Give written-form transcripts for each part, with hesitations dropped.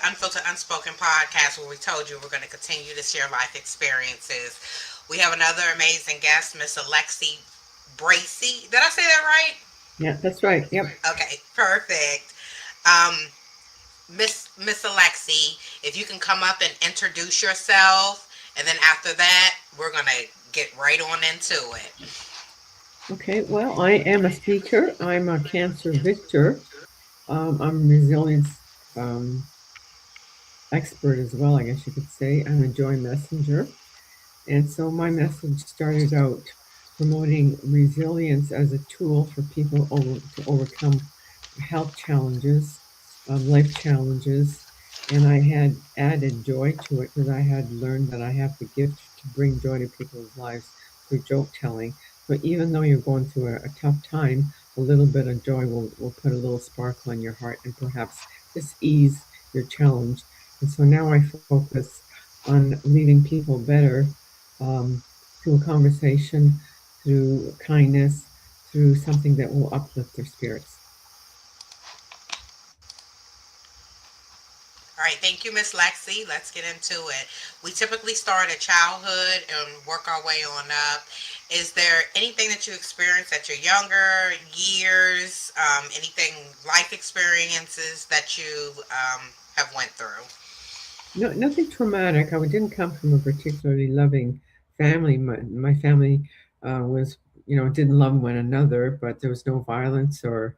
Unfiltered Unspoken podcast where we told you we're going to continue to share life experiences. We have another amazing guest, Miss Alexi Bracey. Did I say that right? Yeah, that's right. Yep. Okay, perfect. Um, Miss Alexi, if you can come up and introduce yourself, and then after that, we're going to get right on into it. Okay. Well, I am a speaker. I'm a cancer victor. I'm a resilience um, expert as well, I guess you could say. I'm a joy messenger. And so my message started out promoting resilience as a tool for people to overcome health challenges, life challenges. And I had added joy to it because I had learned that I have the gift to bring joy to people's lives through joke telling. So even though you're going through a tough time, a little bit of joy will put a little sparkle in your heart and perhaps just ease your challenge. And so now I focus on leaving people better through a conversation, through kindness, through something that will uplift their spirits. All right, thank you, Miss Lexi. Let's get into it. We typically start at childhood and work our way on up. Is there anything that you experienced at your younger years? Anything life experiences that you have went through? No, nothing traumatic. I didn't come from a particularly loving family. My family was, didn't love one another, but there was no violence or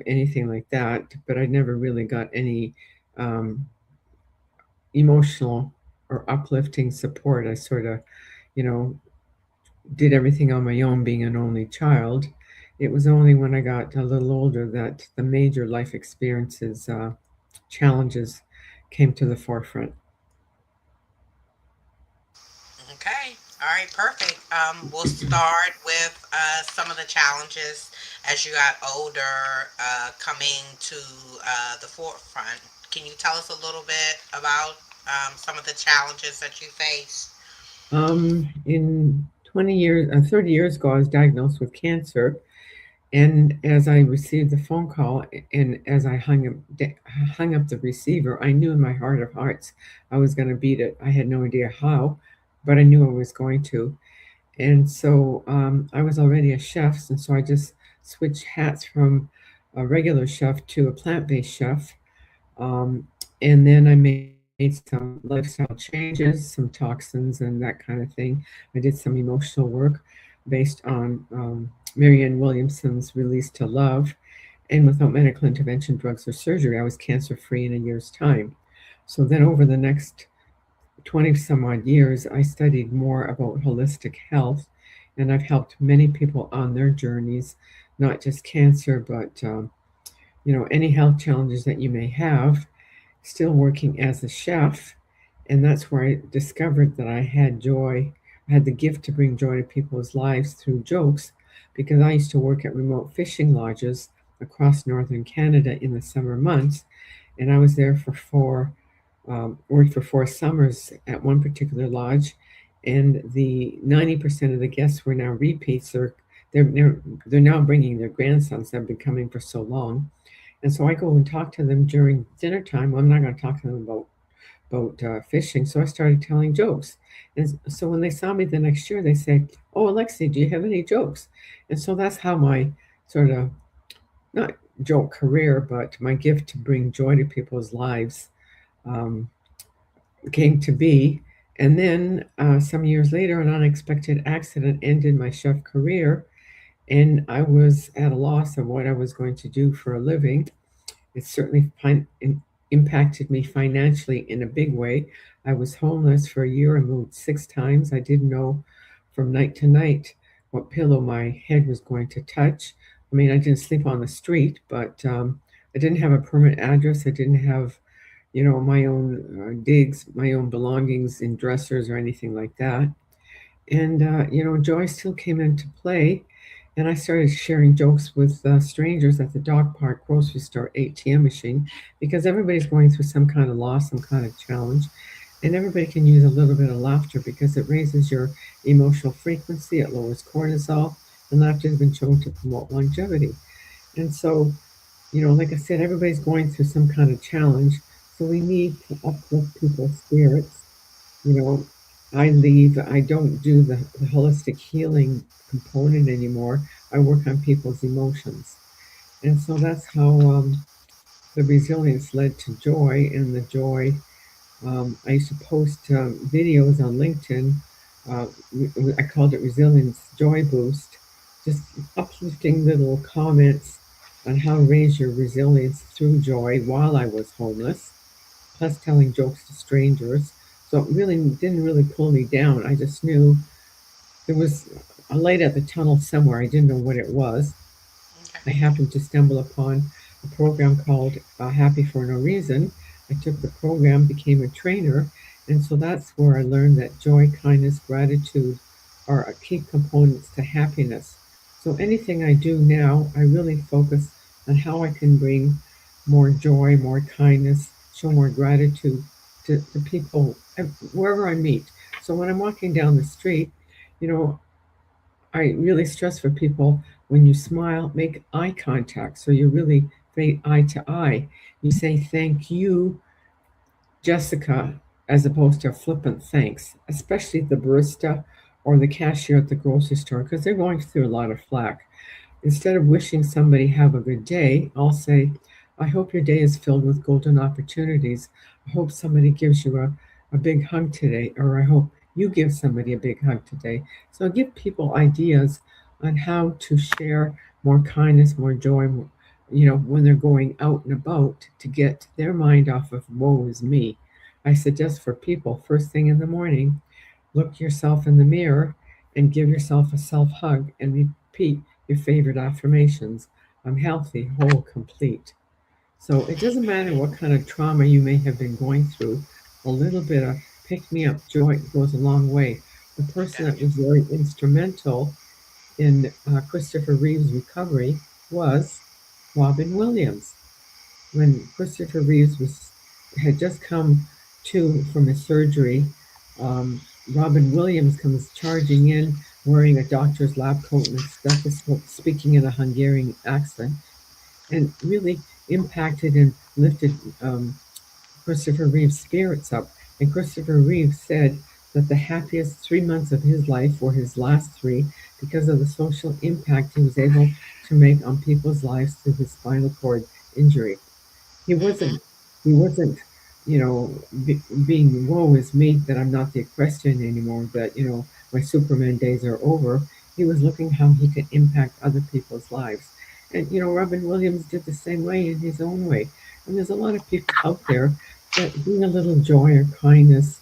anything like that. But I never really got any um, emotional or uplifting support. I sort of, you know, did everything on my own, being an only child. It was only when I got a little older that the major life experiences, challenges, came to the forefront. Okay. All right, perfect. We'll start with some of the challenges as you got older coming to the forefront. Can you tell us a little bit about some of the challenges that you faced? In 20 years, 30 years ago, I was diagnosed with cancer. And as I received the phone call and as I hung up the receiver, I knew in my heart of hearts I was going to beat it. I had no idea how, but I knew I was going to. And so I was already a chef, and so I just switched hats from a regular chef to a plant-based chef. Um, and then I made some lifestyle changes, some toxins, and that kind of thing. I did some emotional work based on Marianne Williamson's Release to Love. And without medical intervention, drugs, or surgery, I was cancer free in a year's time. So then, over the next 20 some odd years, I studied more about holistic health, and I've helped many people on their journeys, not just cancer, but any health challenges that you may have, still working as a chef. And that's where I discovered that I had joy. I had the gift to bring joy to people's lives through jokes because I used to work at remote fishing lodges across northern Canada in the summer months. And I was there for worked for 4 summers at one particular lodge. And the 90% of the guests were now repeats. They're now bringing their grandsons that have been coming for so long, and so I go and talk to them during dinner time. Well, I'm not going to talk to them about fishing. So I started telling jokes. And so when they saw me the next year, they say, "Oh, Alexi, do you have any jokes?" And so that's how my sort of not joke career, but my gift to bring joy to people's lives um, came to be. And then some years later, an unexpected accident ended my chef career, and I was at a loss of what I was going to do for a living. It certainly impacted me financially in a big way. I was homeless for a year. I moved 6 times. I didn't know from night to night what pillow my head was going to touch. I mean, I didn't sleep on the street, but I didn't have a permanent address. I didn't have, my own digs, my own belongings in dressers or anything like that. And, joy still came into play. And I started sharing jokes with strangers at the dog park grocery store ATM machine because everybody's going through some kind of loss, some kind of challenge. And everybody can use a little bit of laughter because it raises your emotional frequency, it lowers cortisol, and laughter has been shown to promote longevity. And so, like I said, everybody's going through some kind of challenge. So we need to uplift people's spirits. You know, I don't do the holistic healing component anymore. I work on people's emotions. And so that's how the resilience led to joy, and the joy I used to post videos on LinkedIn. Uh, I called it Resilience Joy Boost, just uplifting little comments on how to raise your resilience through joy while I was homeless, plus telling jokes to strangers. So it really didn't really pull me down. I just knew there was a light at the tunnel somewhere. I didn't know what it was. Okay. I happened to stumble upon a program called Happy for No Reason. I took the program, became a trainer, and so that's where I learned that joy, kindness, gratitude are key components to happiness. So anything I do now, I really focus on how I can bring more joy, more kindness, show more gratitude to people wherever I meet. So when I'm walking down the street, you know, I really stress for people when you smile, make eye contact. So you're really eye to eye. You say thank you, Jessica, as opposed to a flippant thanks, especially the barista or the cashier at the grocery store, because they're going through a lot of flack. Instead of wishing somebody have a good day, I'll say, I hope your day is filled with golden opportunities. I hope somebody gives you a big hug today, or I hope you give somebody a big hug today. So I give people ideas on how to share more kindness, more joy, when they're going out and about to get their mind off of woe is me. I suggest for people first thing in the morning, look yourself in the mirror and give yourself a self hug and repeat your favorite affirmations. I'm healthy, whole, complete. So it doesn't matter what kind of trauma you may have been going through, a little bit of pick me up joy goes a long way. The person that was Definitely. very instrumental in Christopher Reeve's recovery was Robin Williams. When Christopher Reeves had just come to from his surgery, Robin Williams comes charging in wearing a doctor's lab coat and a stethoscope, speaking in a Hungarian accent, and really impacted and lifted Christopher Reeve's spirits up. And Christopher Reeve said that the happiest 3 months of his life were his last three because of the social impact he was able to make on people's lives through his spinal cord injury. He Hmm. wasn't he wasn't being woe is me that I'm not the equestrian anymore, that my Superman days are over. He was looking how he could impact other people's lives. And Robin Williams did the same way in his own way. And there's a lot of people out there that bring a little joy or kindness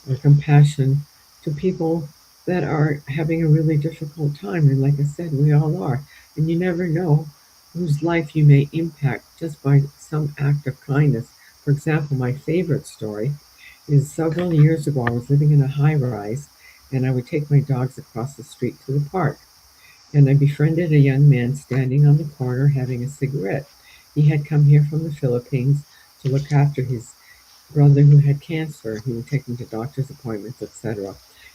or compassion to people that are having a really difficult time. And like I said, we all are. And you never know whose life you may impact just by some act of kindness. For example, my favorite story is several years ago, I was living in a high rise and I would take my dogs across the street to the park. And I befriended a young man standing on the corner having a cigarette. He had come here from the Philippines to look after his brother who had cancer. He would take him to doctor's appointments, etc.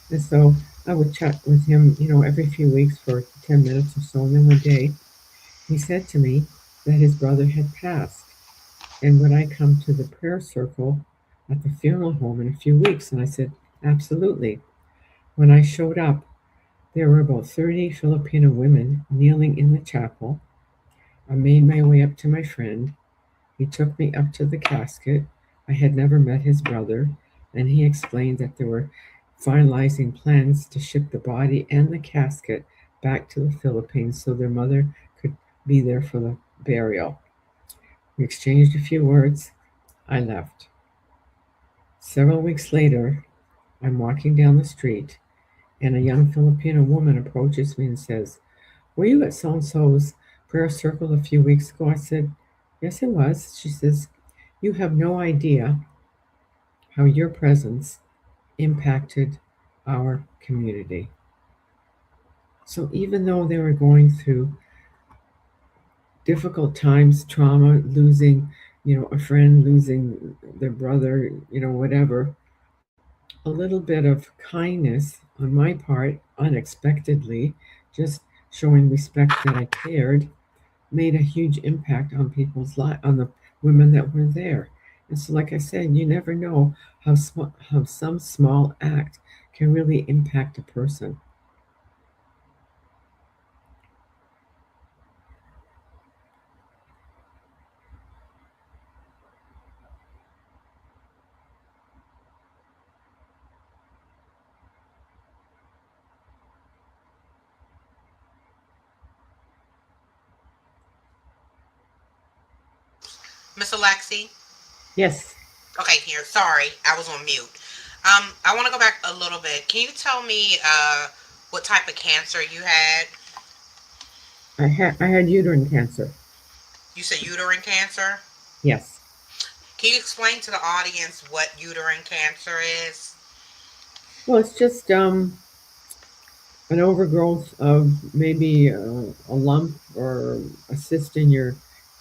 And so I would chat with him, every few weeks for 10 minutes or so. And then one day he said to me that his brother had passed and would I come to the prayer circle at the funeral home in a few weeks? And I said, absolutely. When I showed up, there were about 30 Filipino women kneeling in the chapel. I made my way up to my friend. He took me up to the casket. I had never met his brother, and he explained that they were finalizing plans to ship the body and the casket back to the Philippines so their mother could be there for the burial. We exchanged a few words. I left. Several weeks later, I'm walking down the street, and a young Filipino woman approaches me and says, were you at so and so's prayer circle a few weeks ago? I said, yes, it was. She says, you have no idea how your presence impacted our community. So even though they were going through difficult times, trauma, losing, a friend, losing their brother, whatever, a little bit of kindness on my part, unexpectedly, just showing respect that I cared, made a huge impact on people's life, on the women that were there. And so, like I said, you never know how some small act can really impact a person. Miss Alexi? Yes, Okay, here. Sorry, I was on mute. I want to go back a little bit. Can you tell me what type of cancer you had? I had uterine cancer. You said uterine cancer. Yes. Can you explain to the audience what uterine cancer is? Well, it's just an overgrowth of maybe a lump or a cyst in your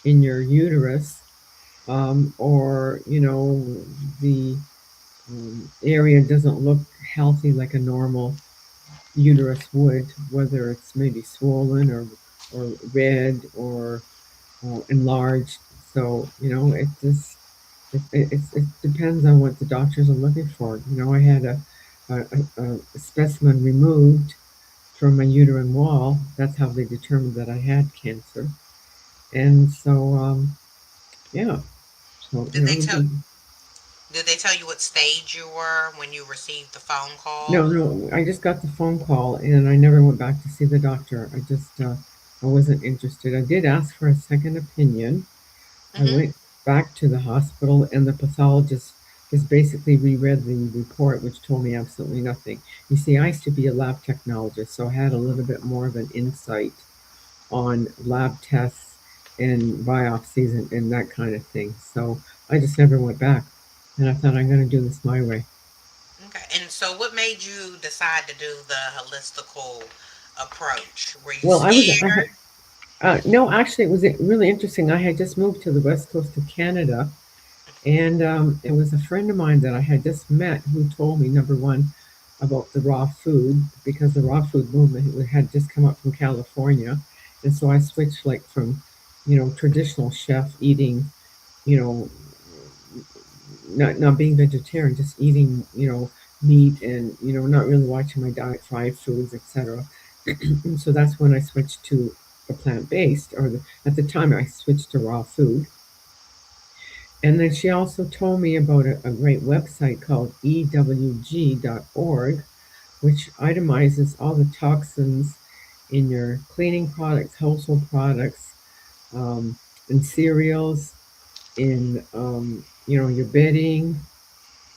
uterus, or the area doesn't look healthy like a normal uterus would, whether it's maybe swollen or red or enlarged. So it just it depends on what the doctors are looking for. I had a specimen removed from my uterine wall. That's how they determined that I had cancer. And so, yeah. So Did they tell Did they tell you what stage you were when you received the phone call? no, no. I just got the phone call, and I never went back to see the doctor. I wasn't interested. I did ask for a second opinion. I Mm-hmm. went back to the hospital, and the pathologist just basically reread the report, which told me absolutely nothing. You see, I used to be a lab technologist, so I had a little bit more of an insight on lab tests and biopsies and that kind of thing. So I just never went back. And I thought, I'm going to do this my way. Okay. And so, what made you decide to do the holistical approach? Were you Well, scared? no, actually, it was really interesting. I had just moved to the west coast of Canada, and it was a friend of mine that I had just met who told me, number one, about the raw food, because the raw food movement had just come up from California. And so I switched like from, traditional chef eating, you know, not being vegetarian, just eating, meat and, not really watching my diet, fried foods, etc. And so that's when I switched to the plant based, at the time I switched to raw food. And then she also told me about a great website called ewg.org, which itemizes all the toxins in your cleaning products, household products, in cereals, in your bedding.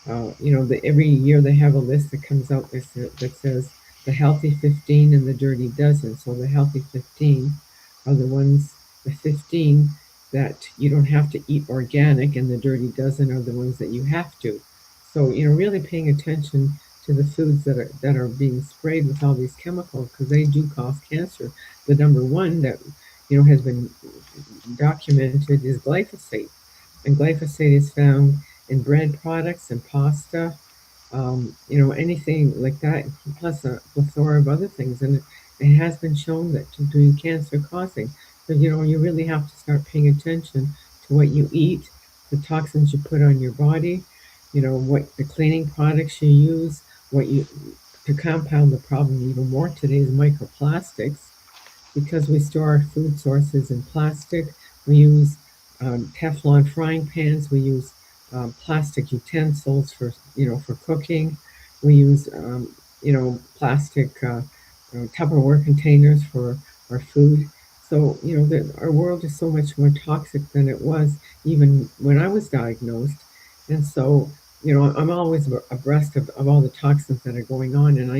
Every year they have a list that comes out that says the healthy 15 and the dirty dozen. So the healthy 15 are the 15 that you don't have to eat organic, and the dirty dozen are the ones that you have to. So really paying attention to the foods that are being sprayed with all these chemicals, because they do cause cancer. The number one that has been documented is glyphosate, and glyphosate is found in bread products and pasta, anything like that, plus a plethora of other things. And it has been shown that to be cancer causing. So, you really have to start paying attention to what you eat, the toxins you put on your body, what the cleaning products you use, what you to compound the problem even more today is microplastics, because we store our food sources in plastic. We use Teflon frying pans. We use plastic utensils for cooking. We use plastic Tupperware containers for our food. So our world is so much more toxic than it was even when I was diagnosed. And so I'm always abreast of all the toxins that are going on. And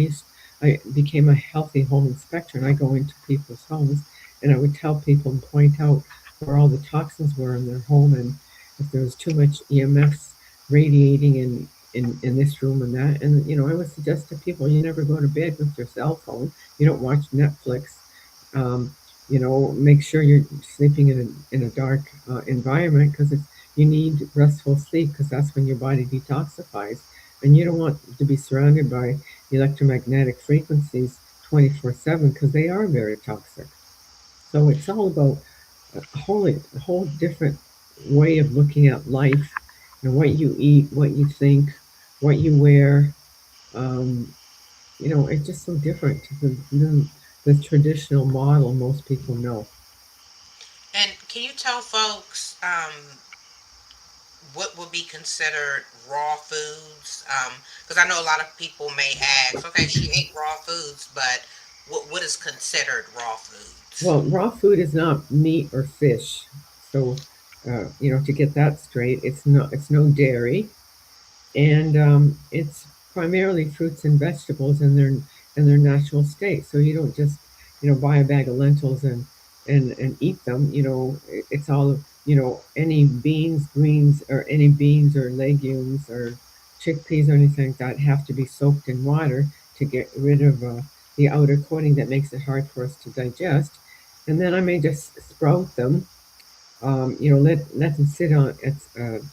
I became a healthy home inspector, and I go into people's homes, and I would tell people and point out where all the toxins were in their home, and if there was too much EMFs radiating in this room and that. And I would suggest to people, you never go to bed with your cell phone. You don't watch Netflix. Um, make sure you're sleeping in a dark environment, because you need restful sleep, because that's when your body detoxifies, and you don't want to be surrounded by electromagnetic frequencies 24/7, because they are very toxic. So it's all about a whole different way of looking at life, and what you eat, what you think, what you wear. Um, it's just so different than the traditional model most people know. And can you tell folks what would be considered raw foods? Because I know a lot of people may ask, okay, she ate raw foods, but what is considered raw foods? Well, raw food is not meat or fish. So, to get that straight, it's no dairy, and it's primarily fruits and vegetables in their natural state. So you don't just buy a bag of lentils and eat them. It's all any beans, greens, or any beans or legumes or chickpeas or anything like that have to be soaked in water to get rid of the outer coating that makes it hard for us to digest. And then I may just sprout them, let them sit on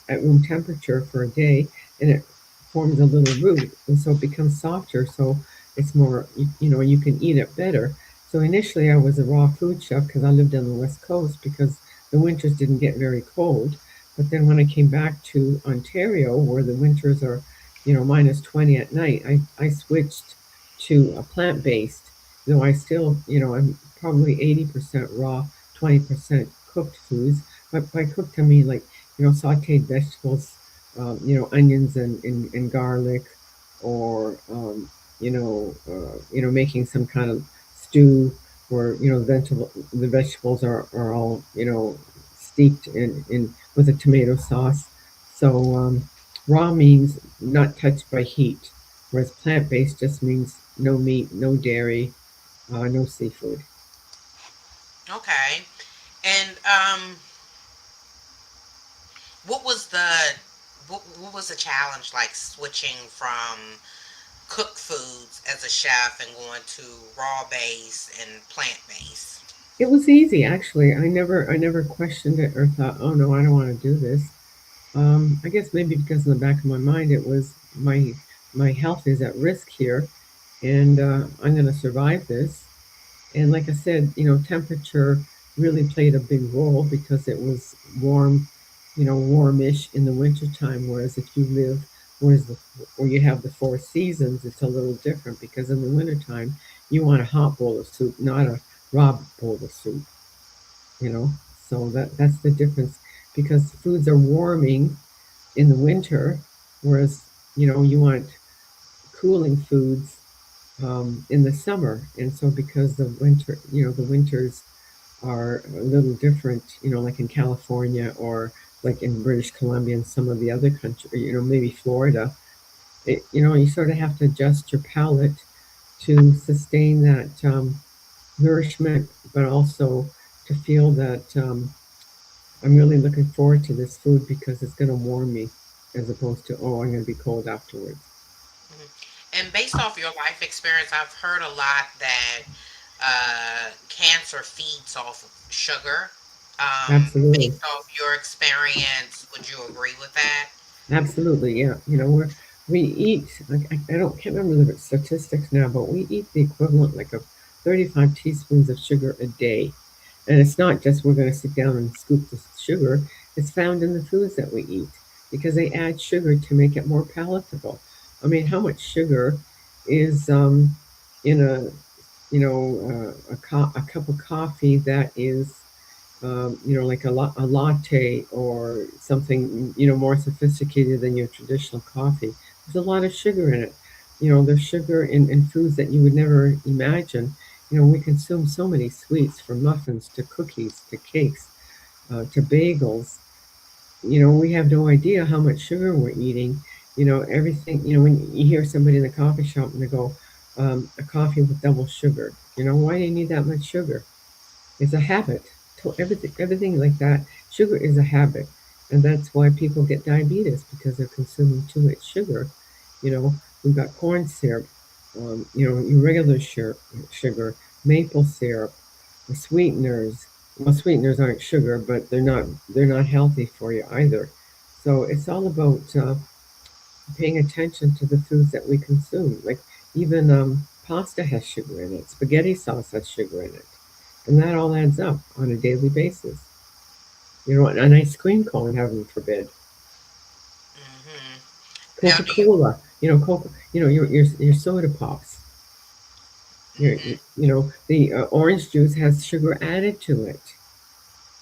at room temperature for a day, and it forms a little root, and so it becomes softer. So it's more, you can eat it better. So initially, I was a raw food chef because I lived on the West Coast because the winters didn't get very cold. But then when I came back to Ontario, where the winters are, -20 at night, I switched to a plant based. Though I still, I'm probably 80% raw, 20% cooked foods. But by cooked, I mean like, sauteed vegetables, onions and garlic, or making some kind of stew where the vegetables are all steeped in with a tomato sauce. So raw means not touched by heat, whereas plant based just means no meat, no dairy, no seafood. Okay. And what was the what was the challenge like switching from cooked foods as a chef and going to raw base and plant base? It was easy, actually. I never questioned it or thought, oh no, I don't want to do this. I guess maybe because in the back of my mind it was my health is at risk here, and I'm going to survive this. And like I said, temperature really played a big role because it was warm, warmish in the wintertime. Whereas if you live whereas the where you have the four seasons, it's a little different because in the wintertime you want a hot bowl of soup, not a raw bowl of soup. You know, so that's the difference because foods are warming in the winter, whereas you want cooling foods in the summer. And so because the winters are a little different, like in California or like in British Columbia and some of the other countries, maybe Florida, you sort of have to adjust your palate to sustain that nourishment, but also to feel that I'm really looking forward to this food because it's going to warm me as opposed to, oh, I'm going to be cold afterwards. Mhm. And based off your life experience, I've heard a lot that cancer feeds off of sugar. Absolutely. Based off your experience, would you agree with that? Absolutely, yeah. We eat. I don't can't remember the statistics now, but we eat the equivalent like of 35 teaspoons of sugar a day, and it's not just we're going to sit down and scoop the sugar. It's found in the foods that we eat because they add sugar to make it more palatable. I mean, how much sugar is in a cup of coffee that is like a latte or something, more sophisticated than your traditional coffee. There's a lot of sugar in it. There's sugar in foods that you would never imagine. We consume so many sweets, from muffins to cookies to cakes to bagels. We have no idea how much sugar we're eating. Everything, when you hear somebody in the coffee shop and they go, a coffee with double sugar, why do you need that much sugar? It's a habit. Everything like that. Sugar is a habit, and that's why people get diabetes because they're consuming too much sugar. We've got corn syrup, your regular sugar, maple syrup, the sweeteners. Well, sweeteners aren't sugar, but they're not healthy for you either. So it's all about paying attention to the foods that we consume. Like even pasta has sugar in it, spaghetti sauce has sugar in it, and that all adds up on a daily basis. An ice cream cone, heaven forbid. Now, Coca do you? Cola, Coca, your soda pops, Hmm. the orange juice has sugar added to it.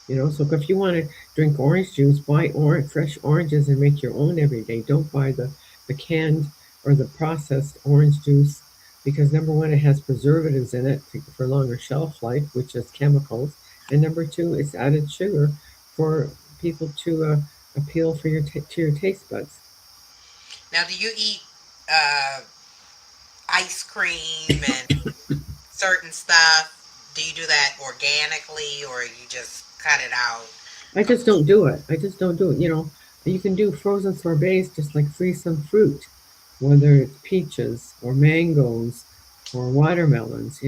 So if you want to drink orange juice, buy fresh oranges and make your own every day. Don't buy the canned or the processed orange juice because number one, it has preservatives in it for longer shelf life, which is chemicals, and number two, it's added sugar for people to appeal to your taste buds. Now, do you eat uh, ice cream and certain stuff? Do you do that organically, or you just cut it out I just don't completely? do it. I just don't do it. You can do frozen sorbets just like freeze some fruit, whether it's peaches or mangoes or watermelons.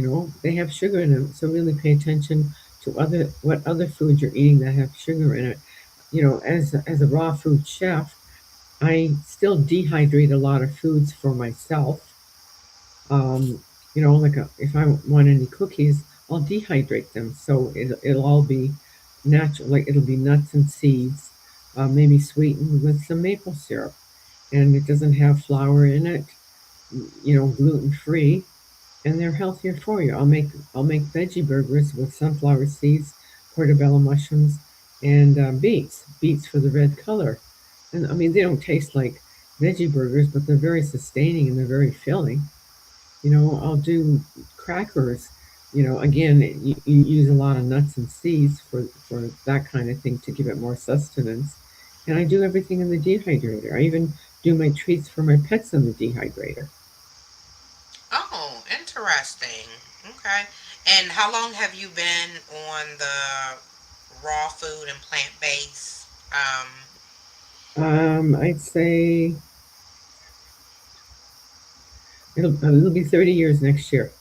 They have sugar in them. So really pay attention to what other foods you're eating that have sugar in it. As a raw food chef, I still dehydrate a lot of foods for myself. Um, if I want any cookies, I'll dehydrate them so it'll all be natural. Like it'll be nuts and seeds, maybe sweetened with some maple syrup, and it doesn't have flour in it. Gluten free, and they're healthier for you. I'll make veggie burgers with sunflower seeds, portobello mushrooms, and beets. Beets for the red color. And I mean, they don't taste like veggie burgers, but they're very sustaining and they're very filling. I'll do crackers. Again, you use a lot of nuts and seeds for that kind of thing to give it more sustenance. And I do everything in the dehydrator. I even do my treats for my pets in the dehydrator. Oh, interesting. Okay. And how long have you been on the raw food and plant based? I'd say it'll be 30 years next year.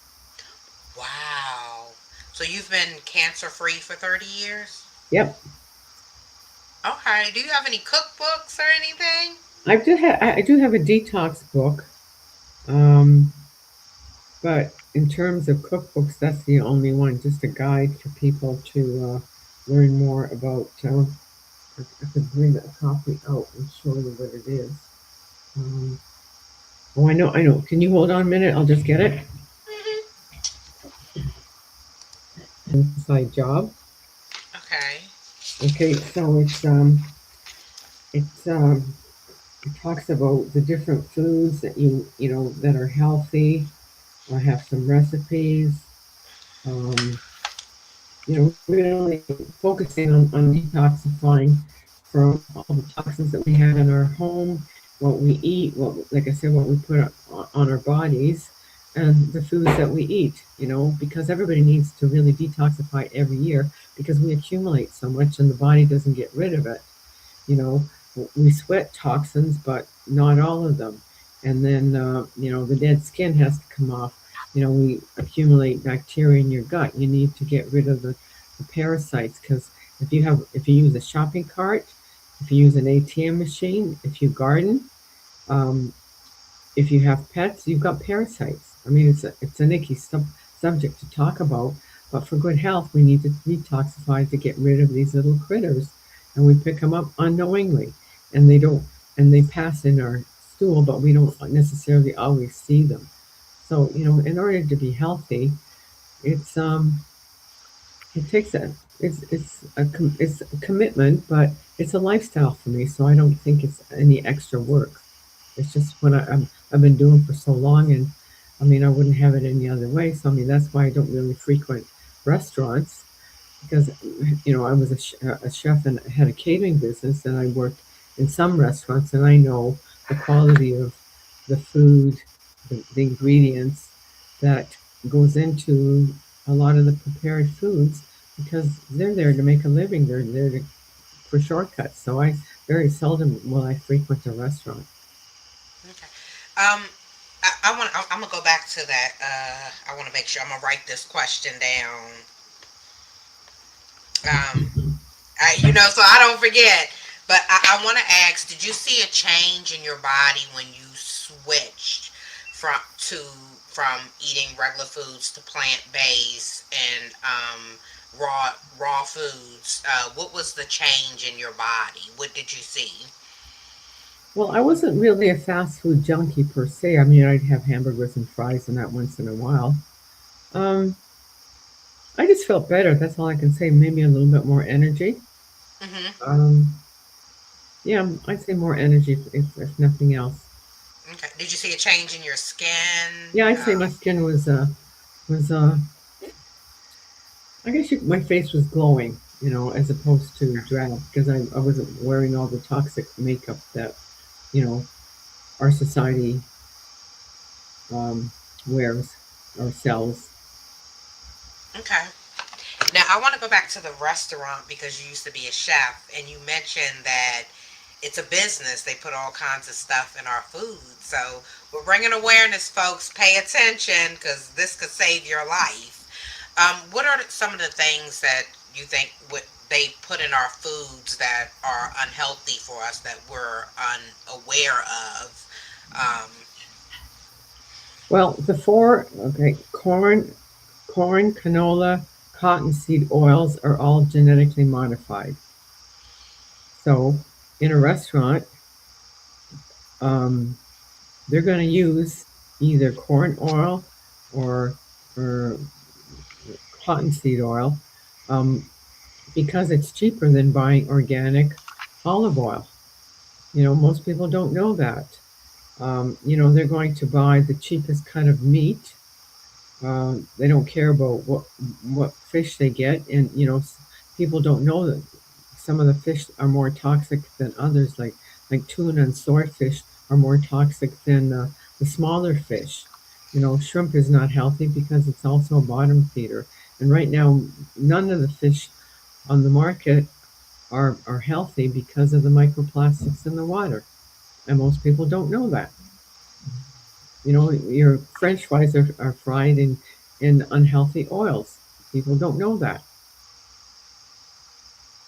Wow. So you've been cancer free for 30 years? Yep. Okay. Do you have any cookbooks or anything? I do have a detox book, um, but in terms of cookbooks, that's the only one. Just a guide for people to learn more about. I could bring a copy out and show you what it is. Um, oh, I know. Can you hold on a minute? I'll just get it. Hmm. Inside job. Okay. Okay, so it's it talks about the different foods that that are healthy. I have some recipes. Um, really focusing on detoxifying from all the toxins that we have in our home, what we eat, like I said, what we put on our bodies, and the foods that we eat. Because everybody needs to really detoxify every year because we accumulate so much and the body doesn't get rid of it. you know we sweat toxins, but not all of them. And then the dead skin has to come off. We accumulate bacteria in your gut. You need to get rid of the parasites, because if you use a shopping cart, if you use an ATM machine, if you garden, um, if you have pets, you've got parasites. I mean, it's an icky subject to talk about, but for good health, we need to detoxify to get rid of these little critters, and we pick them up unknowingly, and they don't, and they pass in our stool, but we don't necessarily always see them. So, in order to be healthy, it's it takes it's a commitment, but it's a lifestyle for me. So I don't think it's any extra work. It's just what I've been doing for so long, and I mean, I wouldn't have it any other way. So I mean, that's why I don't really frequent restaurants, because I was a chef and had a catering business, and I worked in some restaurants, and I know the quality of the food, the ingredients that goes into a lot of the prepared foods, because they're there to make a living. They're there for shortcuts. So I very seldom will I frequent a restaurant. Okay. Um, I want. I'm gonna go back to that. I want to make sure I'm gonna write this question down. Um, so I don't forget. But I want to ask: did you see a change in your body when you switched from to from eating regular foods to plant based and raw foods? What was the change in your body? What did you see? Well, I wasn't really a fast food junkie per se. I mean, I'd have hamburgers and fries and that once in a while. Um, I just felt better. That's all I can say. Maybe a little bit more energy. Hmm. Um, yeah, I'd say more energy if nothing else. Okay. Did you see a change in your skin? Yeah, I'd say my skin was I guess my face was glowing, as opposed to drab because I wasn't wearing all the toxic makeup that you know our society um, wears or sells. Okay. Now I want to go back to the restaurant because you used to be a chef, and you mentioned that it's a business. They put all kinds of stuff in our food. So we're bringing awareness, folks. Pay attention because this could save your life. What are some of the things that you think they put in our foods that are unhealthy for us that we're unaware of? Um, Well, corn, canola, cottonseed oils are all genetically modified. So in a restaurant, um, they're going to use either corn oil or or cottonseed oil um, because it's cheaper than buying organic olive oil. Most people don't know that. They're going to buy the cheapest cut of meat. They don't care about what fish they get, and people don't know that some of the fish are more toxic than others. Like tuna and swordfish are more toxic than the smaller fish. Shrimp is not healthy because it's also a bottom feeder. And right now, none of the fish on the market are healthy because of the microplastics in the water. And most people don't know that. Your French fries are fried in unhealthy oils. People don't know that.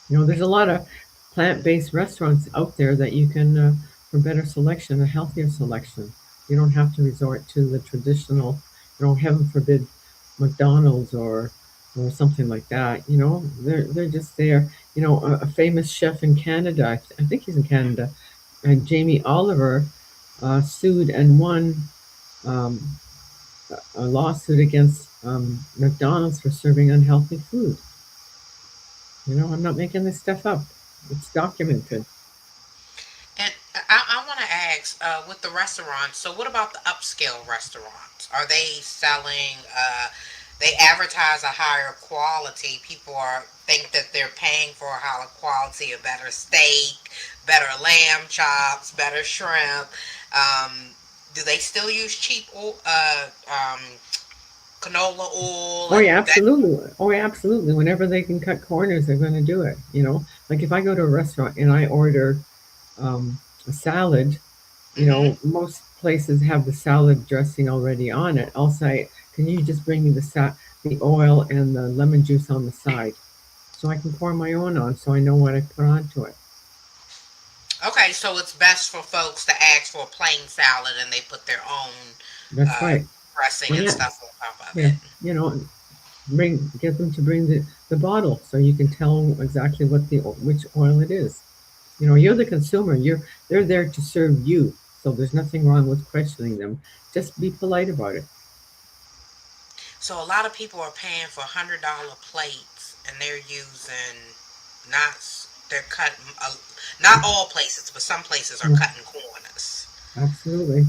There's a lot of plant-based restaurants out there that you can, for better selection, a healthier selection. You don't have to resort to the traditional, heaven forbid, McDonald's or something like that. They're just there. A famous chef in Canada, I think he's in Canada, and Jamie Oliver sued and won um, a lawsuit against McDonald's for serving unhealthy food. I'm not making this stuff up. It's documented. And I want to ask, with the restaurants, so what about the upscale restaurants? Are they selling, they advertise a higher quality. People think that they're paying for a higher quality, a better steak, better lamb chops, better shrimp. Do they still use cheap canola oil Oh yeah, and that? absolutely. Oh yeah, absolutely. Whenever they can cut corners, they're going to do it. Like if I go to a restaurant and I order a salad, Hmm. most places have the salad dressing already on it. I'll say, can you just bring me the oil and the lemon juice on the side, so I can pour my own on, so I know what I put onto it. Okay, so it's best for folks to ask for a plain salad and they put their own That's uh, right. dressing Well, and yeah, stuff on top of yeah. it. Get them to bring the bottle so you can tell exactly which oil it is. You're the consumer. They're there to serve you. So there's nothing wrong with questioning them. Just be polite about it. So a lot of people are paying for $100 plates and they're using not they're cutting not all places, but some places are Yeah, cutting corners. absolutely.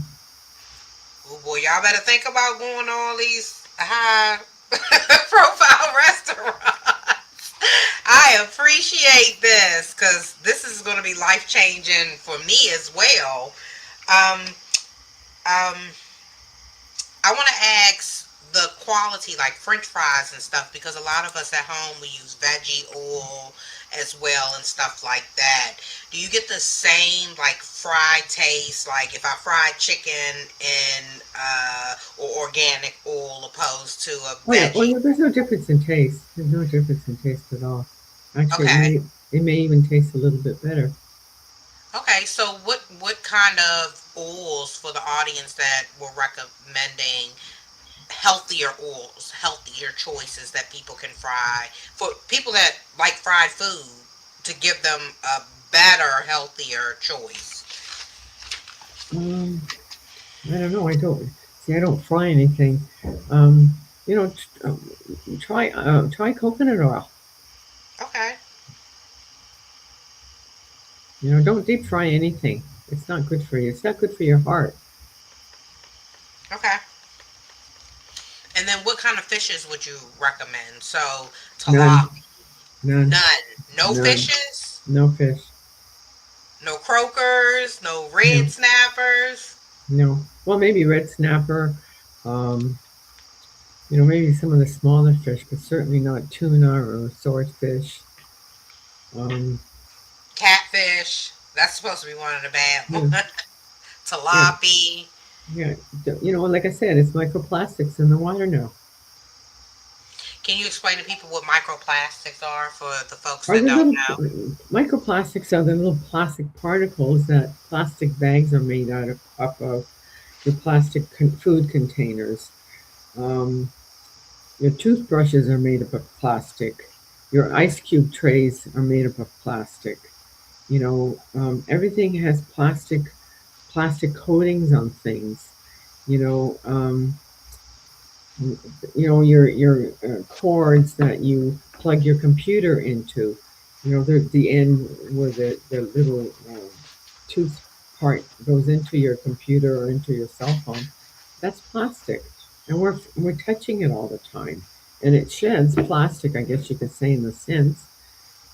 Oh boy, y'all better think about going to all these high profile restaurants. I appreciate this because this is going to be life changing for me as well. Um, um, I want to ask the quality, like French fries and stuff, because a lot of us at home we use veggie oil as well and stuff like that. Do you get the same like fried taste, like if I fried chicken in or organic oil opposed to a Oh yeah. Well, veggie? there's no difference in taste. There's no difference in taste at all. Actually, Okay, it may even taste a little bit better. okay. So what kind of oils for the audience that we're recommending healthier oils, healthier choices that people can fry for people that like fried food to give them a better, healthier choice. Um, I don't know. I don't see. I don't fry anything. Um, you know, try coconut oil. Okay. You know, don't deep fry anything. It's not good for you. It's not good for your heart. Okay. And then what kind of fishes would you recommend? So None, tilapia, none, none. No none. fishes, No fish. no croakers, no No, red snappers. no. Well, maybe red snapper. Um, you know, maybe some of the smaller fish, but certainly not tuna or swordfish. Um, Catfish. That's supposed to be one of the bad yeah, ones. yeah, Tilapia. yeah. You know, like I said, it's microplastics in the water now. Can you explain to people what microplastics are for the folks Are that the don't little know? microplastics are the little plastic particles that plastic bags are made out of your plastic food containers. Um, your toothbrushes are made up of plastic. Your ice cube trays are made up of plastic. You know, everything has plastic coatings on things. You know, your cords that you plug your computer into. You know, the end where the little tooth part goes into your computer or into your cell phone. That's plastic, and we're touching it all the time, and it sheds plastic. I guess you could say in the sense,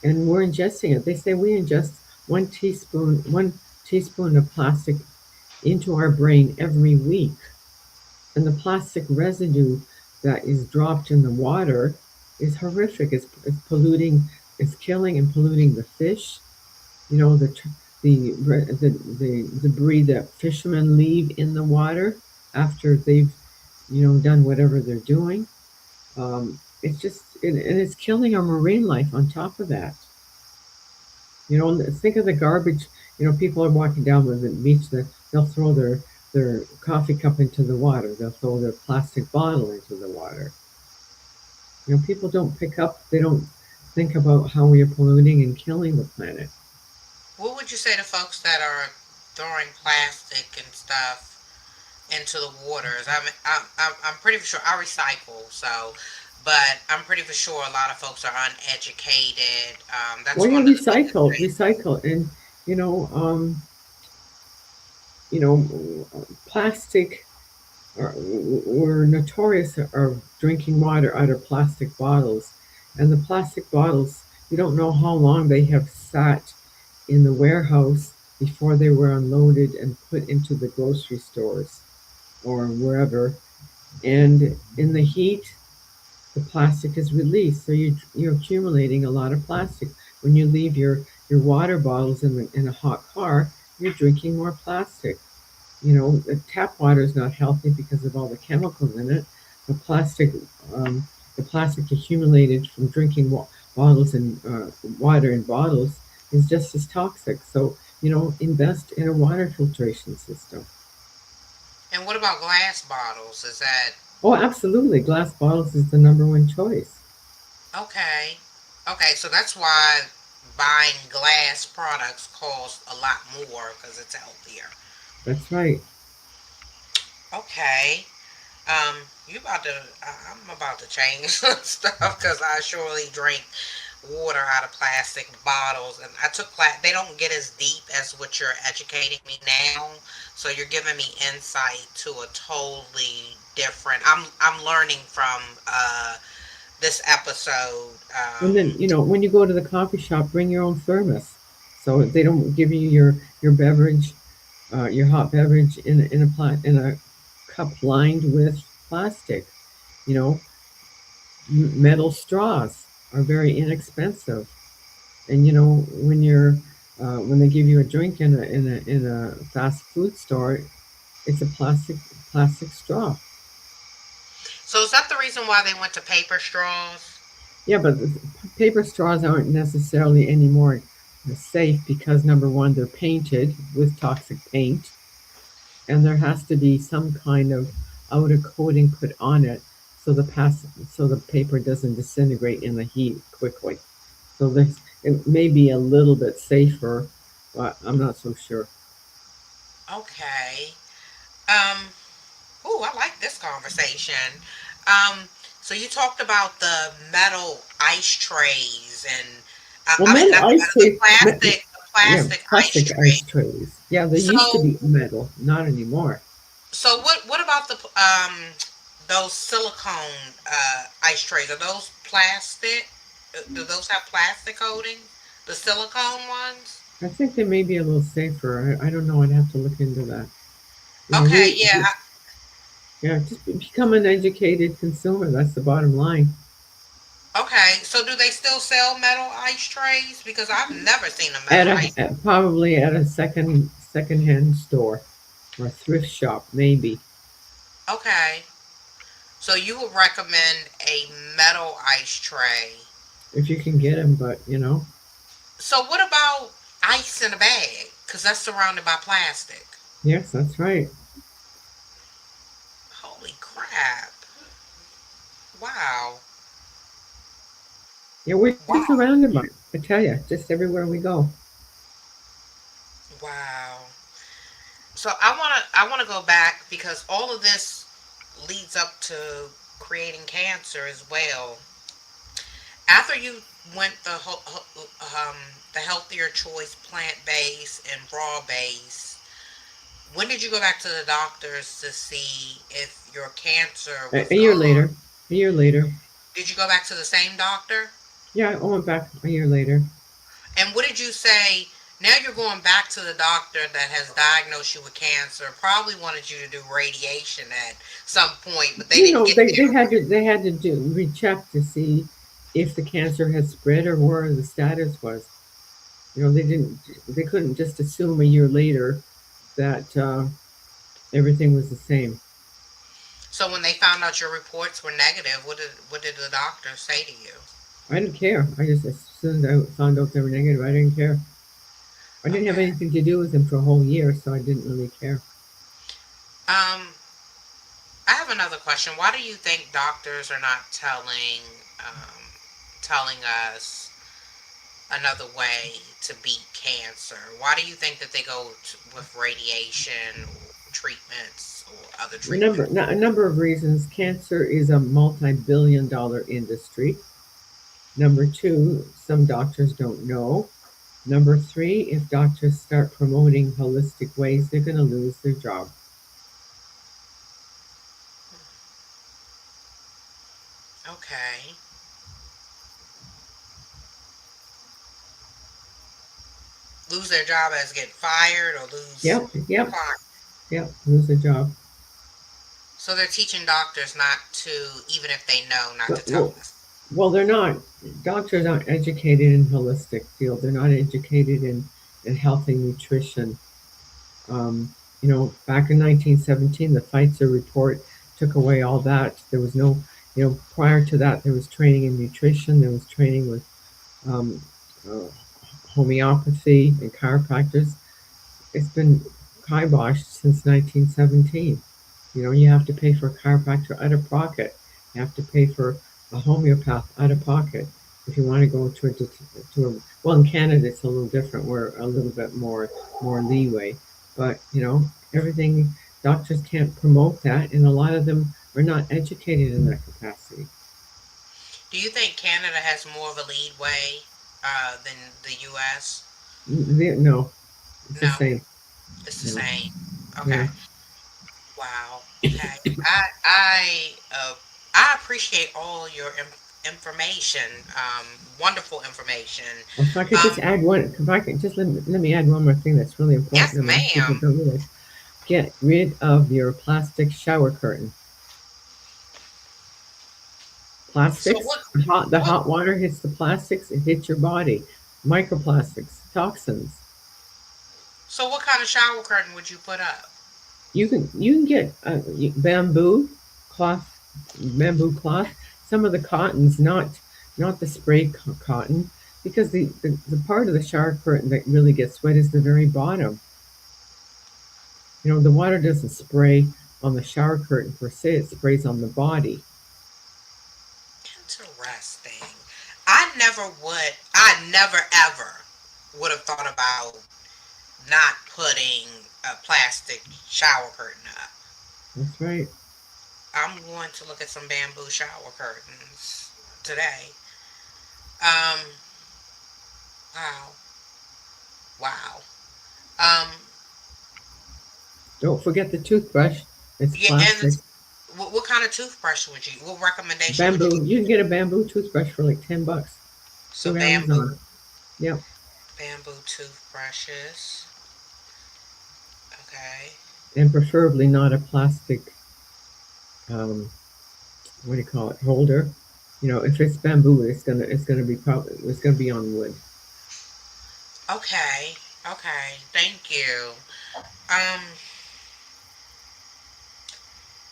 and we're ingesting it. They say we ingest one teaspoon of plastic into our brain every week, and the plastic residue that is dropped in the water is horrific. It's polluting, it's killing and polluting the fish. You know, the debris that fishermen leave in the water after they've, done whatever they're doing. It's just, and it's killing our marine life on top of that. You know, think of the garbage. You know, people are walking down the beach. They'll throw their coffee cup into the water. They'll throw their plastic bottle into the water. You know, people don't pick up. They don't think about how we are polluting and killing the planet. What would you say to folks that are throwing plastic and stuff into the waters? I'm pretty sure I recycle, so, but I'm pretty for sure a lot of folks are uneducated. Well, That's yeah, one of the biggest recycle, things. recycle, and you know, um, you know, plastic. We're notorious of drinking water out of plastic bottles, and the plastic bottles. You don't know how long they have sat in the warehouse before they were unloaded and put into the grocery stores or wherever. And in the heat, the plastic is released. So you're accumulating a lot of plastic. When you leave your water bottles in a hot car, you're drinking more plastic. You know, the tap water is not healthy because of all the chemicals in it. The plastic, the plastic accumulated from drinking bottles and water in bottles is just as toxic. So, invest in a water filtration system. And what about glass bottles? Is that Oh, absolutely. Glass bottles is the number one choice. okay? Okay, so that's why buying glass products costs a lot more because it's healthier. That's right. Okay. You about to? I'm about to change some stuff because I surely drink water out of plastic bottles, and I took They don't get as deep as what you're educating me now, so you're giving me insight to a totally different. I'm learning from this episode. And then, when you go to the coffee shop, bring your own thermos. So they don't give you your beverage, your hot beverage in a cup lined with plastic. You know, metal straws are very inexpensive, and when they give you a drink in a fast food store, it's a plastic straw. So is that the reason why they went to paper straws? Yeah, but the paper straws aren't necessarily any more safe because number one, they're painted with toxic paint, and there has to be some kind of outer coating put on it so the paper doesn't disintegrate in the heat quickly. So it may be a little bit safer, but I'm not so sure. Okay. Um. Ooh, I like this conversation. Um. So you talked about the metal ice trays and Well, I mean metal not the ice metal, tray, the yeah, plastic ice plastic ice tray. trays. Yeah, they used to So be metal, not anymore. so what about the those silicone ice trays? Are those plastic? Do those have plastic coating? The silicone ones? I think they may be a little safer. I don't know. I'd have to look into that. You know, Okay, yeah. yeah, just become an educated consumer. That's the bottom line. Okay, so do they still sell metal ice trays? Because I've never seen a metal ice. Probably at a second hand store or a thrift shop, maybe Okay, so you would recommend a metal ice tray. if you can get them. But you know, So what about ice in a bag? Because that's surrounded by plastic. yes, that's right. Holy crap! Wow, Yeah, we're wow, surrounded by it. I tell you, just everywhere we go. wow. So I wanna go back because all of this leads up to creating cancer as well. After you went the healthier choice plant based and raw base, when did you go back to the doctors to see if your cancer was A year gone? later, a year later. Did you go back to the same doctor? Yeah, I went back a year later. And what did you say? Now you're going back to the doctor that has diagnosed you with cancer, probably wanted you to do radiation at some point, but they You didn't know, get there. they had to do recheck to see if the cancer had spread or where the status was. You know, they couldn't just assume a year later that everything was the same. So when they found out your reports were negative, what did the doctor say to you? I didn't care. I just, as soon as I found out they were negative, I didn't care. I didn't have Okay. anything to do with them for a whole year, so I didn't really care. Um, I have another question. Why do you think doctors are not telling us another way to beat cancer? Why do you think that they go with radiation or treatments or other treatment? A number of reasons. Cancer is a multi-billion-dollar industry. Number two, some doctors don't know. Number three, if doctors start promoting holistic ways, they're going to lose their job. Okay. Lose their job as get fired or lose Yep, yep, clients. yep, lose their job. So they're teaching doctors not to, even if they know, not to But, tell us. well, they're not. Doctors aren't educated in holistic field. They're not educated in healthy nutrition. Um, you know, back in 1917, the Pfizer report took away all that. There was no, you know, prior to that, there was training in nutrition. There was training with um, uh, homeopathy and chiropractors. It's been kiboshed since 1917. You know, you have to pay for a chiropractor out of pocket. You have to pay for a homeopath out of pocket if you want to go to a well, in Canada it's a little different. We're a little bit more leeway, but you know everything. Doctors can't promote that, and a lot of them are not educated in that capacity. Do you think Canada has more of a leadway than the U.S.? No, it's the No, same. it's the No, same. yeah. Okay. Wow. Okay. I appreciate all your information. Wonderful information. Well, if I could just Um, add one, if I could just let me add one more thing that's really important yes, that most people ma'am. don't realize. Get rid of your plastic shower curtain. So Plastics, the what hot water hits the plastics, it hits your body. Microplastics, toxins. what kind of shower curtain would you put up? You can get cloth, bamboo cloth. Some of the cottons, not the spray cotton, because the part of the shower curtain that really gets wet is the very bottom. You know, the water doesn't spray on the shower curtain per se, it sprays on the body. Interesting. I never ever would have thought about not putting a plastic shower curtain up. That's right. I'm going to look at some bamboo shower curtains today. Um, wow, wow. Um, Don't forget the toothbrush. It's yeah, and plastic. what kind of toothbrush would you? What recommendation would you Bamboo. give? You can get a bamboo toothbrush for like $10 So through bamboo, Amazon. Yep. bamboo toothbrushes. Okay. And preferably not a plastic, um, what do you call it, holder. If it's bamboo, it's gonna be on wood. Okay. Okay. Thank you. Um,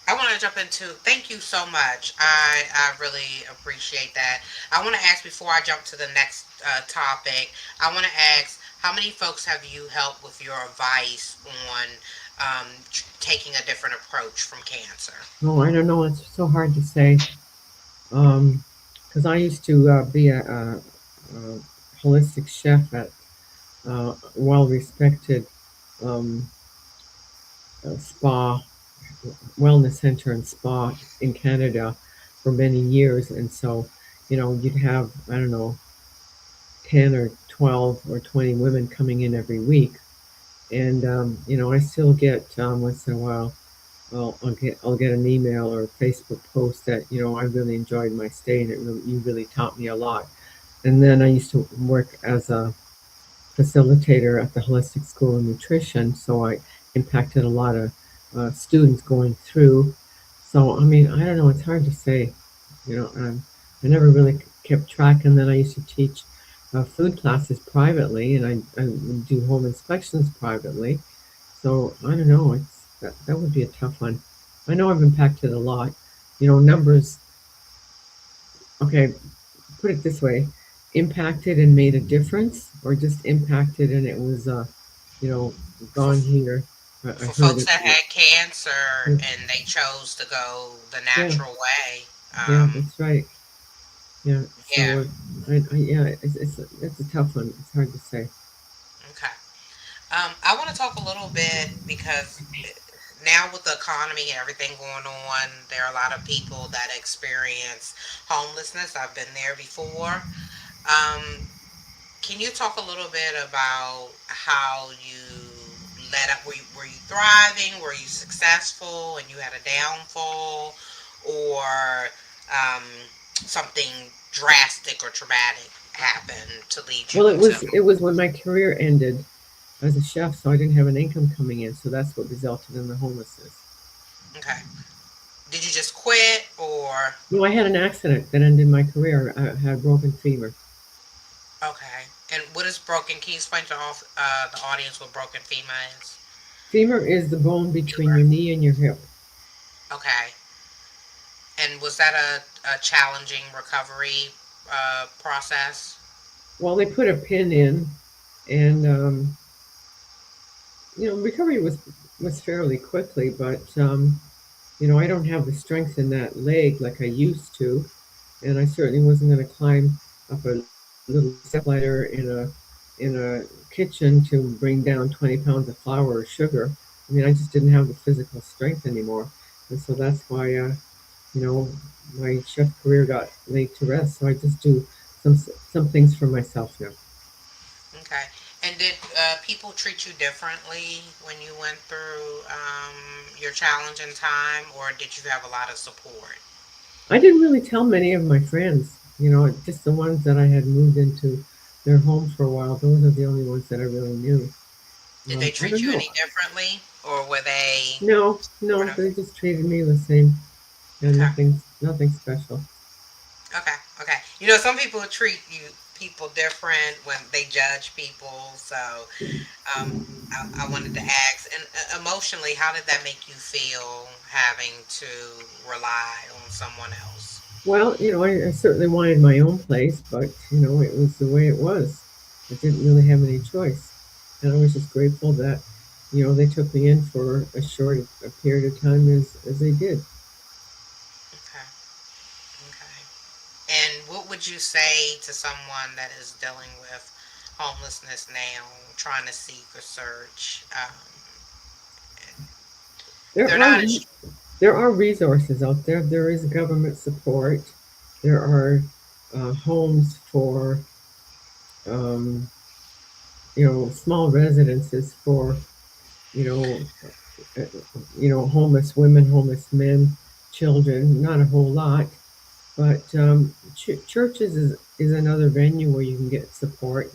I want to jump into. Thank you so much. I really appreciate that. I want to ask before I jump to the next topic. I want to ask how many folks have you helped with your advice on taking a different approach from cancer? Oh, I don't know. It's so hard to say. Because I used to be a holistic chef at a well-respected um, spa, wellness center and spa in Canada for many years. And so, you'd have, I don't know, 10 or 12 or 20 women coming in every week. And, I still get once in a while, I'll get an email or a Facebook post that, I really enjoyed my stay and you really taught me a lot. And then I used to work as a facilitator at the Holistic School of Nutrition, so I impacted a lot of students going through. So, I mean, I don't know, it's hard to say. I never really kept track, and then I used to teach food classes privately, and I would do home inspections privately. So, I don't know, that would be a tough one. I know I've impacted a lot. Numbers, okay, put it this way, impacted and made a difference, or just impacted and it was, you know, For gone here. I for heard folks it. that had cancer and they chose to go the Yeah, natural way. yeah, that's right. Yeah, Yeah. so yeah, it's a tough one. It's hard to say. Okay. I want to talk a little bit because now with the economy and everything going on, there are a lot of people that experience homelessness. I've been there before. Um, can you talk a little bit about how you led up? Were you thriving? Were you successful and you had a downfall? Or um, something drastic or traumatic happened to lead Well, you it into. was it was when my career ended as a chef, so I didn't have an income coming in, so that's what resulted in the homelessness. Okay. Did you just quit or? No, I had an accident that ended my career. I had a broken femur. Okay. And what is broken? Can you explain to all the audience what broken femur is? Femur is the bone between Femur. your knee and your hip. Okay. And was that a challenging recovery process? Well, they put a pin in, and recovery was fairly quickly, but I don't have the strength in that leg like I used to, and I certainly wasn't going to climb up a little stepladder in a kitchen to bring down 20 pounds of flour or sugar. I mean, I just didn't have the physical strength anymore, and so that's why you know my chef career got laid to rest. So I just do some things for myself now. Okay. And did people treat you differently when you went through your challenging time, or did you have a lot of support? I didn't really tell many of my friends, just the ones that I had moved into their home for a while. Those are the only ones that I really knew. Did they I treat don't you know. any differently, or were they No, sort no, of? they just treated me the same. Yeah, Okay. nothing special. Okay, okay. Some people treat people different when they judge people. So, I wanted to ask, and emotionally, how did that make you feel having to rely on someone else? Well, I certainly wanted my own place, but it was the way it was. I didn't really have any choice, and I was just grateful that they took me in for a short a period of time as they did. Okay, okay. And what would you say to someone that is dealing with homelessness now, trying to seek or search? There They're are not re- there are resources out there. There is government support. There are homes for um, small residences for you know uh, homeless women, homeless men, children. Not a whole lot, but churches is another venue where you can get support.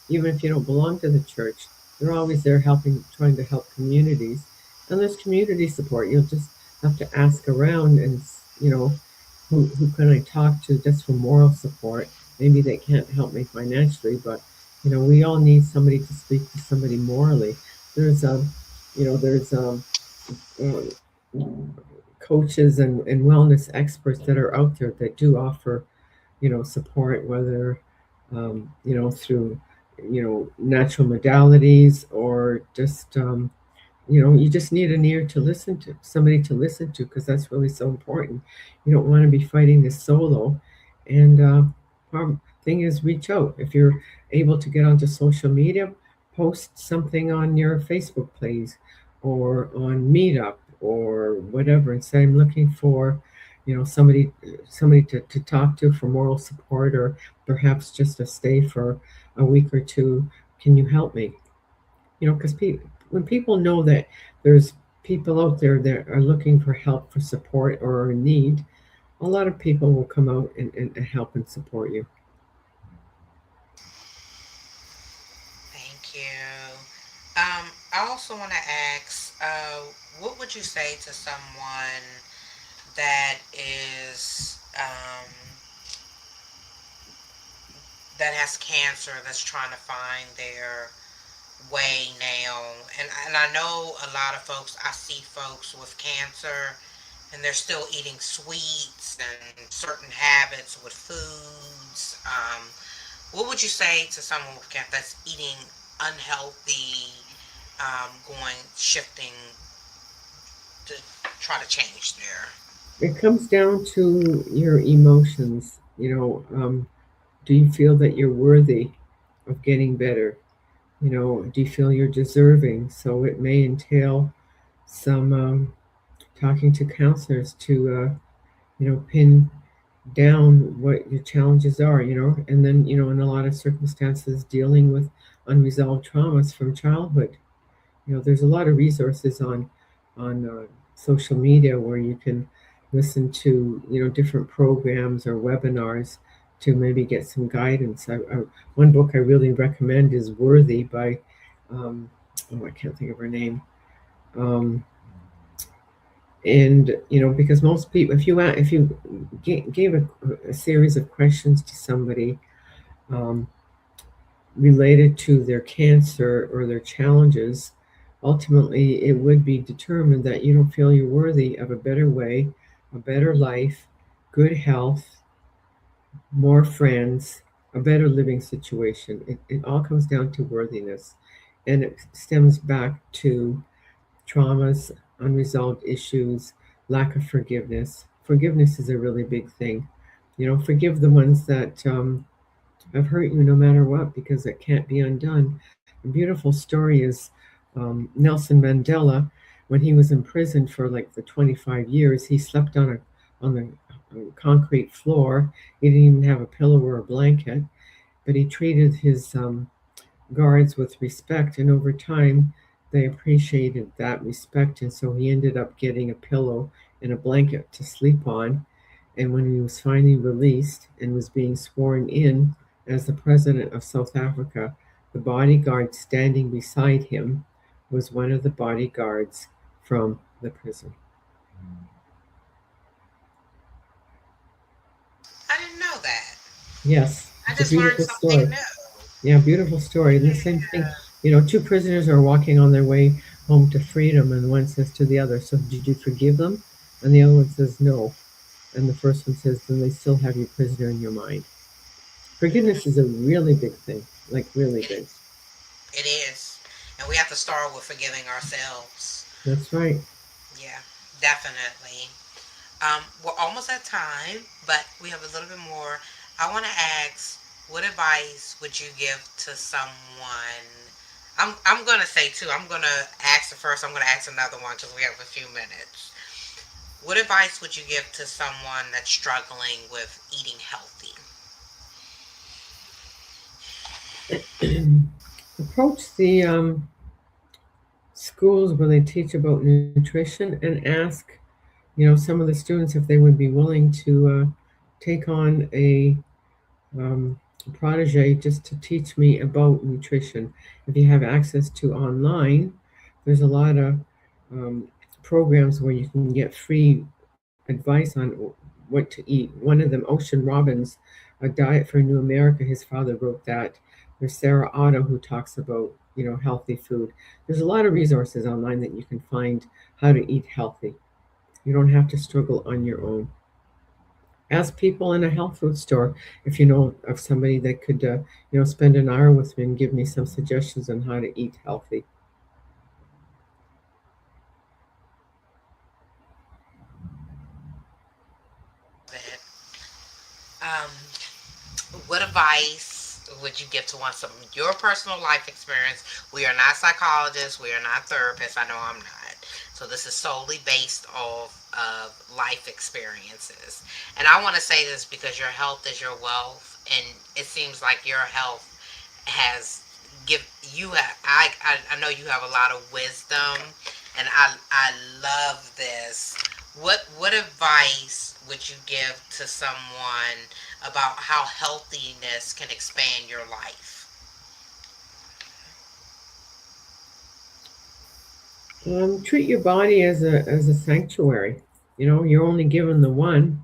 Even if you don't belong to the church, they're always there helping, trying to help communities. And there's community support. You'll just have to ask around and, who can I talk to just for moral support. Maybe they can't help me financially, but we all need somebody to speak to somebody morally. There's there's uh, coaches and wellness experts that are out there that do offer support, whether through natural modalities or just you just need an ear to listen to, somebody to listen to, because that's really so important. You don't want to be fighting this solo. And our thing is, reach out. If you're able to get onto social media, post something on your Facebook page or on Meetup or whatever, and say, I'm looking for somebody to talk to for moral support, or perhaps just to stay for a week or two. Can you help me? Because when people know that there's people out there that are looking for help, for support, or are in need, a lot of people will come out and help and support you. Thank you. I also want to ask, what would you say to someone that is that has cancer, that's trying to find their way now? And I know a lot of folks. I see folks with cancer, and they're still eating sweets and certain habits with foods. What would you say to someone with cancer that's eating unhealthy, shifting to try to change their? It comes down to your emotions. Do you feel that you're worthy of getting better? Do you feel you're deserving? So it may entail some talking to counselors to pin down what your challenges are, and then, in a lot of circumstances, dealing with unresolved traumas from childhood. There's a lot of resources on social media where you can listen to, different programs or webinars to maybe get some guidance. One book I really recommend is Worthy by, I can't think of her name. Um, and because most people, if you gave a series of questions to somebody um, related to their cancer or their challenges, ultimately it would be determined that you don't feel you're worthy of a better way, a better life, good health, more friends, a better living situation. It all comes down to worthiness, and it stems back to traumas, unresolved issues, lack of forgiveness. Forgiveness is a really big thing. Forgive the ones that have hurt you no matter what, because it can't be undone. A beautiful story is Nelson Mandela, when he was in prison for like the 25 years, he slept on the concrete floor. He didn't even have a pillow or a blanket, but he treated his guards with respect, and over time they appreciated that respect, and so he ended up getting a pillow and a blanket to sleep on. And when he was finally released and was being sworn in as the president of South Africa, the bodyguard standing beside him was one of the bodyguards from the prison. I didn't know that. Yes, I it's a just learned beautiful story. something new. Yeah, beautiful story. And the same thing, two prisoners are walking on their way home to freedom, and one says to the other, "So did you forgive them?" And the other one says, "No." And the first one says, "Then they still have you prisoner in your mind." Forgiveness is a really big thing, like really It big. is. It is. And we have to start with forgiving ourselves. That's right. Yeah, definitely. We're almost at time, but we have a little bit more. I want to ask, what advice would you give to someone? I'm gonna say too. I'm gonna ask the first. I'm gonna ask another one because we have a few minutes. What advice would you give to someone that's struggling with eating healthy? Approach the schools where they teach about nutrition and ask, some of the students if they would be willing to take on a protege just to teach me about nutrition. If you have access to online, there's a lot of um, programs where you can get free advice on what to eat. One of them, Ocean Robbins, A Diet for New America, his father wrote that. There's Sarah Otto who talks about, healthy food. There's a lot of resources online that you can find how to eat healthy. You don't have to struggle on your own. Ask people in a health food store if you know of somebody that could, spend an hour with me and give me some suggestions on how to eat healthy. It. Um, what advice would you give to one from your personal life experience? We are not psychologists, we are not therapists. I know I'm not. So this is solely based off of life experiences. And I want to say this because your health is your wealth, and it seems like your health has give you have I know you have a lot of wisdom, and I love this. What advice would you give to someone about how healthiness can expand your life? Treat your body as a sanctuary. You're only given the one,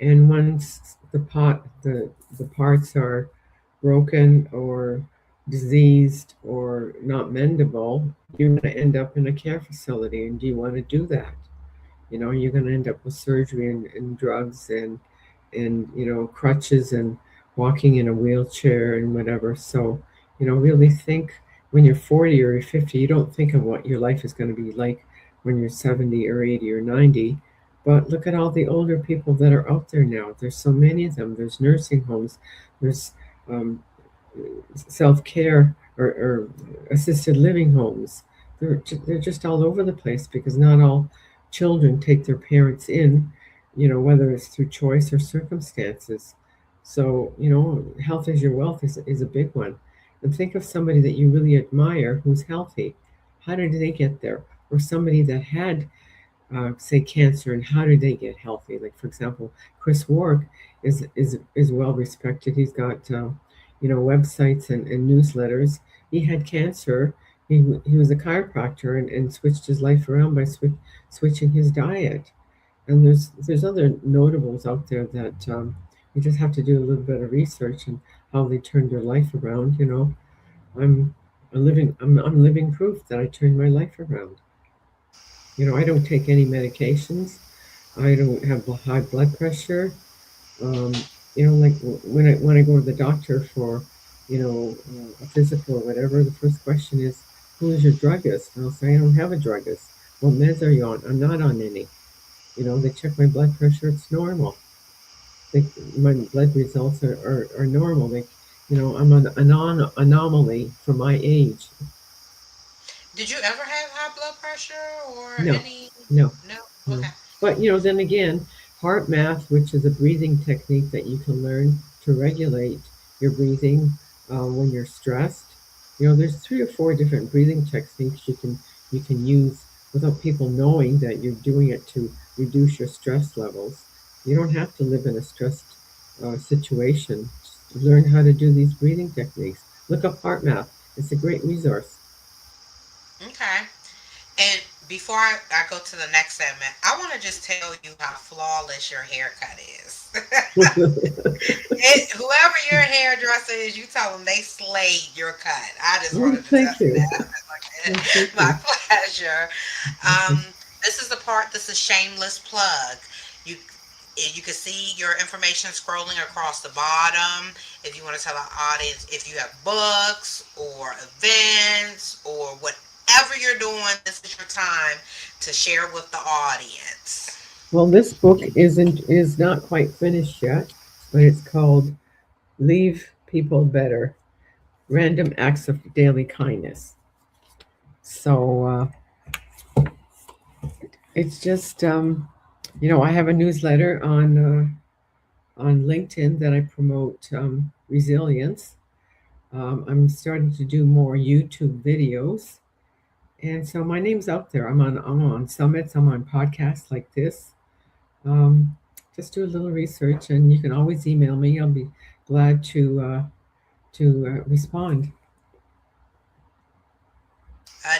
and once the parts are broken or diseased or not mendable, you're going to end up in a care facility. And do you want to do that? You're going to end up with surgery and drugs and crutches and walking in a wheelchair and whatever. So really think when you're 40 or 50, you don't think of what your life is going to be like when you're 70 or 80 or 90. But look at all the older people that are out there now. There's so many of them. There's nursing homes. There's um, self care or assisted living homes. They're just all over the place because not all children take their parents in, whether it's through choice or circumstances. So, health is your wealth is a big one. And think of somebody that you really admire who's healthy. How did they get there? Or somebody that had say cancer, and how did they get healthy? Like for example, Chris Wark is well respected. He's got websites and newsletters. He had cancer. He was a chiropractor and switched his life around by switching his diet. And there's other notables out there that you just have to do a little bit of research and how they turned their life around. I'm I'm living proof that I turned my life around. I don't take any medications. I don't have high blood pressure. Like when I go to the doctor for, a physical or whatever, the first question is, who is your druggist? And I'll say, I don't have a druggist. What meds are you on? I'm not on any. They check my blood pressure. It's normal. They, my blood results are normal. I'm an anomaly for my age. Did you ever have high blood pressure or No, any? no, No. no. Okay. But then again, heart math, which is a breathing technique that you can learn to regulate your breathing when you're stressed. There's three or four different breathing techniques you can use without people knowing that you're doing it to reduce your stress levels. You don't have to live in a stressed situation. Just learn how to do these breathing techniques. Look up heart math. It's a great resource. Okay. And before I go to the next segment, I want to just tell you how flawless your haircut is. Whoever your hairdresser is, you tell them they slayed your cut. I just Oh, wanted to tell thank you you. that. Oh, thank My you. pleasure. Okay. This is the part. This is shameless plug. You you can see your information scrolling across the bottom. If you want to tell the audience if you have books or events or whatever you're doing, this is your time to share with the audience. Well, this book is not quite finished yet, but it's called Leave People Better: Random Acts of Daily Kindness. So it's just, I have a newsletter on LinkedIn that I promote resilience. I'm starting to do more YouTube videos, and so my name's out there. I'm on summits. I'm on podcasts like this. Um, just do a little research, and you can always email me. I'll be glad to respond.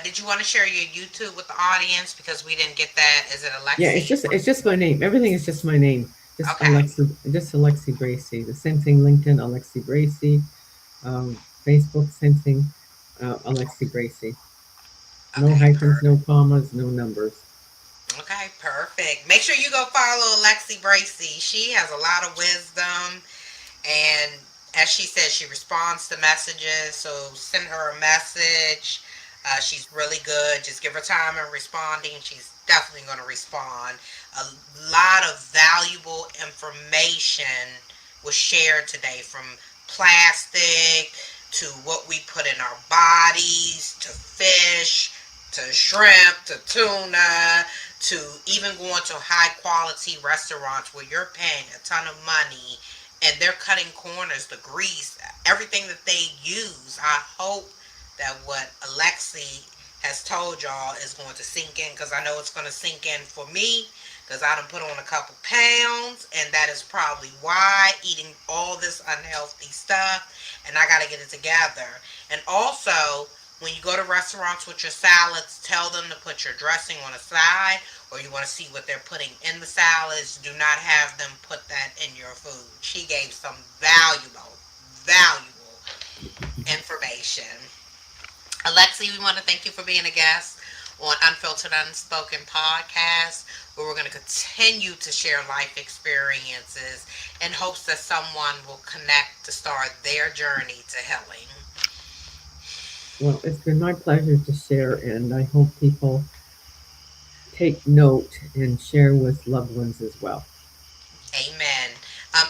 Did you want to share your YouTube with the audience because we didn't get that? Is it Yeah, Alexi? it's just my name. Everything is just my name. Okay. Just Alexi Bracey. The same thing. LinkedIn, Alexi Bracey. Facebook, same thing. Alexi Bracey. No Okay. hyphens, no commas, no numbers. Okay, perfect. Make sure you go follow Alexi Bracey. She has a lot of wisdom, and as she said, she responds to messages. So send her a message. She's really good. Just give her time in responding. She's definitely going to respond. A lot of valuable information was shared today, from plastic to what we put in our bodies to fish to shrimp to tuna to even going to high quality restaurants where you're paying a ton of money and they're cutting corners, the grease, everything that they use. I hope that what Alexi has told y'all is going to sink in, because I know it's going to sink in for me, because I done put on a couple pounds, and that is probably why, eating all this unhealthy stuff, and I got to get it together. And also, when you go to restaurants with your salads, tell them to put your dressing on the side, or you want to see what they're putting in the salads. Do not have them put that in your food. She gave some valuable information. Alexi, we want to thank you for being a guest on Unfiltered Unspoken Podcast, where we're going to continue to share life experiences in hopes that someone will connect to start their journey to healing. Well, it's been my pleasure to share, and I hope people take note and share with loved ones as well. Amen.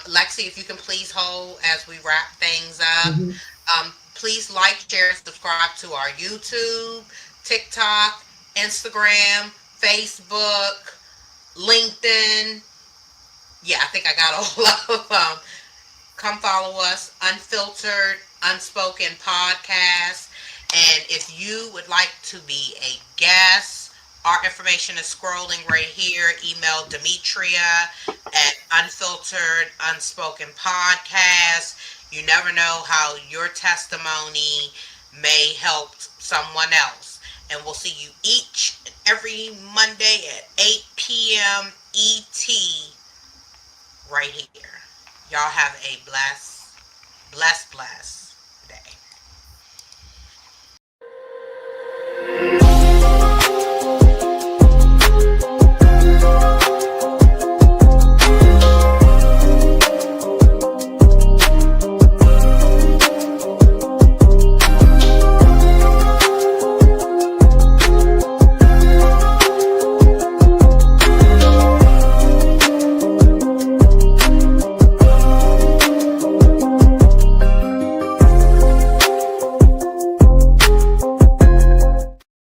Lexi, if you can please hold as we wrap things up. Hmm. Please like, share, and subscribe to our YouTube, TikTok, Instagram, Facebook, LinkedIn. Yeah, I think I got all of them. Come follow us, Unfiltered, Unspoken Podcast. And if you would like to be a guest, our information is scrolling right here. Email Demetria at Unfiltered, Unspoken Podcast. You never know how your testimony may help someone else. And we'll see you each and every Monday at 8 p.m. ET right here. Y'all have a blessed, blessed, blessed